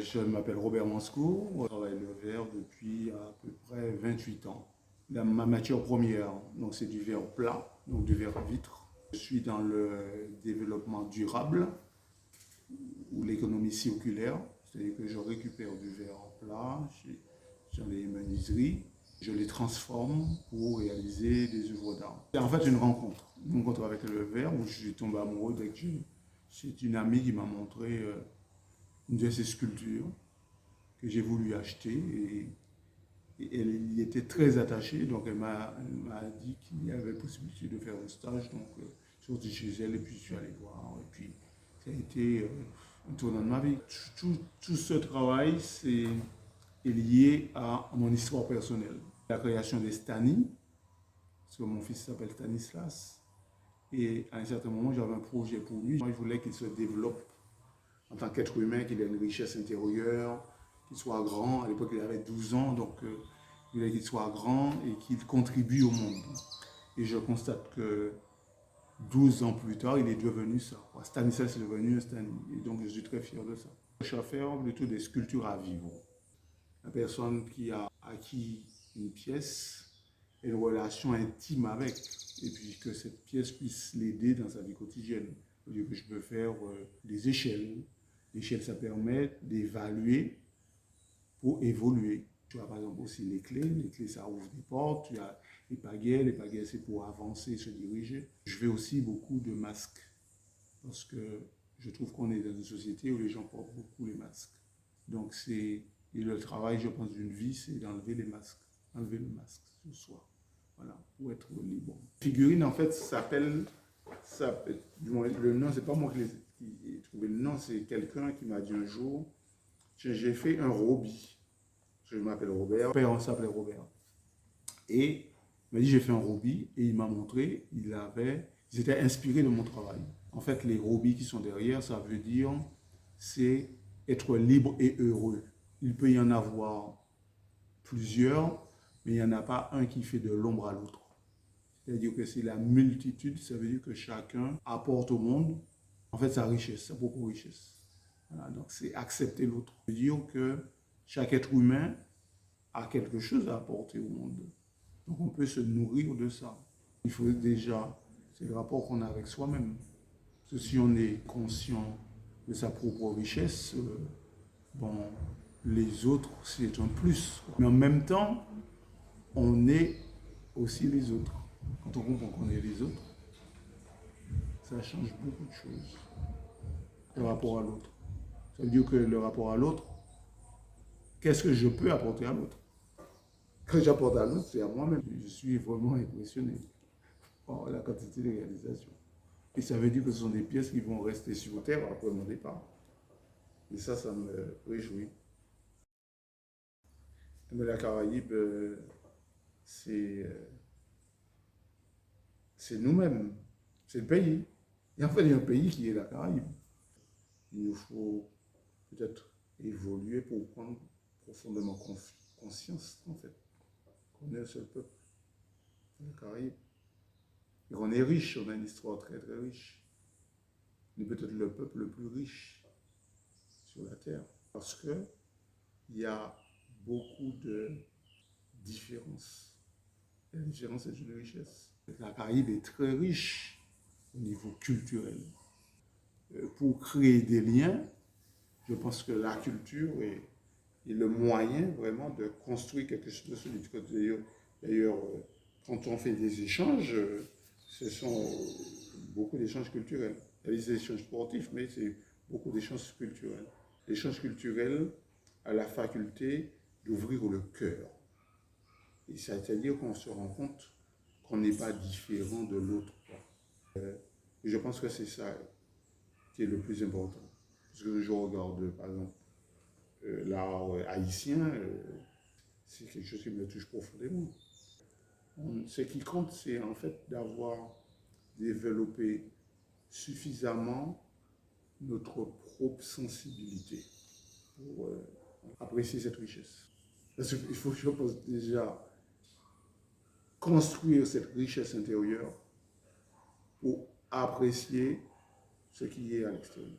Je m'appelle Robert Manscourt, je travaille le verre depuis à peu près 28 ans. Ma matière première, donc c'est du verre plat, donc du verre à vitre. Je suis dans le développement durable ou l'économie circulaire, c'est-à-dire que je récupère du verre plat, j'en ai une menuiserie, je les transforme pour réaliser des œuvres d'art. C'est en fait une rencontre avec le verre où je suis tombé amoureux dès que c'est une amie qui m'a montré une de ces sculptures que j'ai voulu acheter et elle y était très attachée, donc elle m'a dit qu'il y avait possibilité de faire un stage, donc je suis sorti chez elle et puis je suis allé voir et puis ça a été un tournant de ma vie. Tout ce travail est lié à mon histoire personnelle. La création des Stani, parce que mon fils s'appelle Stanislas, et à un certain moment j'avais un projet pour lui, moi je voulais qu'il se développe en tant qu'être humain, qu'il ait une richesse intérieure, qu'il soit grand. À l'époque, il avait 12 ans, donc il voulait qu'il soit grand et qu'il contribue au monde. Et je constate que 12 ans plus tard, il est devenu ça. Stanislas est devenu un Stani. Et donc, je suis très fier de ça. Je cherche à faire plutôt des sculptures à vivre. La personne qui a acquis une pièce ait une relation intime avec, et puis que cette pièce puisse l'aider dans sa vie quotidienne. Au lieu que je peux faire des échelles. L'échelle, ça permet d'évaluer pour évoluer. Tu as par exemple aussi les clés, ça ouvre des portes. Tu as les pagaies c'est pour avancer, se diriger. Je fais aussi beaucoup de masques, parce que je trouve qu'on est dans une société où les gens portent beaucoup les masques. Donc le travail, je pense, d'une vie, c'est d'enlever les masques, enlever le masque sur soi, voilà, pour être libre. Figurine, en fait, s'appelle, le nom, c'est pas moi qui ai trouvé le nom, c'est quelqu'un qui m'a dit un jour, j'ai fait un Roby. Je m'appelle Robert, mon père on s'appelait Robert. Et il m'a dit j'ai fait un Roby et il m'a montré, ils étaient inspirés de mon travail. En fait, les Roby qui sont derrière, ça veut dire c'est être libre et heureux. Il peut y en avoir plusieurs, mais il n'y en a pas un qui fait de l'ombre à l'autre. C'est-à-dire que c'est la multitude, ça veut dire que chacun apporte au monde, en fait, sa richesse, sa propre richesse. Voilà, donc c'est accepter l'autre. Ça veut dire que chaque être humain a quelque chose à apporter au monde. Donc on peut se nourrir de ça. Il faut déjà, c'est le rapport qu'on a avec soi-même. Parce que si on est conscient de sa propre richesse, bon, les autres, c'est un plus. Mais en même temps, on est aussi les autres. Quand on comprend qu'on est les autres, ça change beaucoup de choses. Le rapport à l'autre. Ça veut dire que le rapport à l'autre, qu'est-ce que je peux apporter à l'autre? Quand j'apporte à l'autre, c'est à moi-même. Je suis vraiment impressionné par la quantité de réalisations. Et ça veut dire que ce sont des pièces qui vont rester sur terre après mon départ. Et ça me réjouit. Mais la Caraïbe, c'est nous-mêmes, c'est le pays. Et en fait, il y a un pays qui est la Caraïbe. Il nous faut peut-être évoluer pour prendre profondément conscience, en fait, qu'on est un seul peuple, la Caraïbe. Et qu'on est riche, on a une histoire très très riche. On est peut-être le peuple le plus riche sur la Terre. Parce qu'il y a beaucoup de différences. Et la différence est une richesse. La Caraïbe est très riche au niveau culturel. Pour créer des liens, je pense que la culture est le moyen vraiment de construire quelque chose de solide. D'ailleurs, quand on fait des échanges, ce sont beaucoup d'échanges culturels. Il y a des échanges sportifs, mais c'est beaucoup d'échanges culturels. L'échange culturel a la faculté d'ouvrir le cœur. Et c'est-à-dire qu'on se rend compte qu'on n'est pas différent de l'autre. Je pense que c'est ça qui est le plus important. Parce que je regarde, par exemple, l'art haïtien, c'est quelque chose qui me touche profondément. Ce qui compte, c'est en fait d'avoir développé suffisamment notre propre sensibilité pour apprécier cette richesse. Parce qu'il faut, je pense, déjà construire cette richesse intérieure pour apprécier ce qui est à l'extérieur.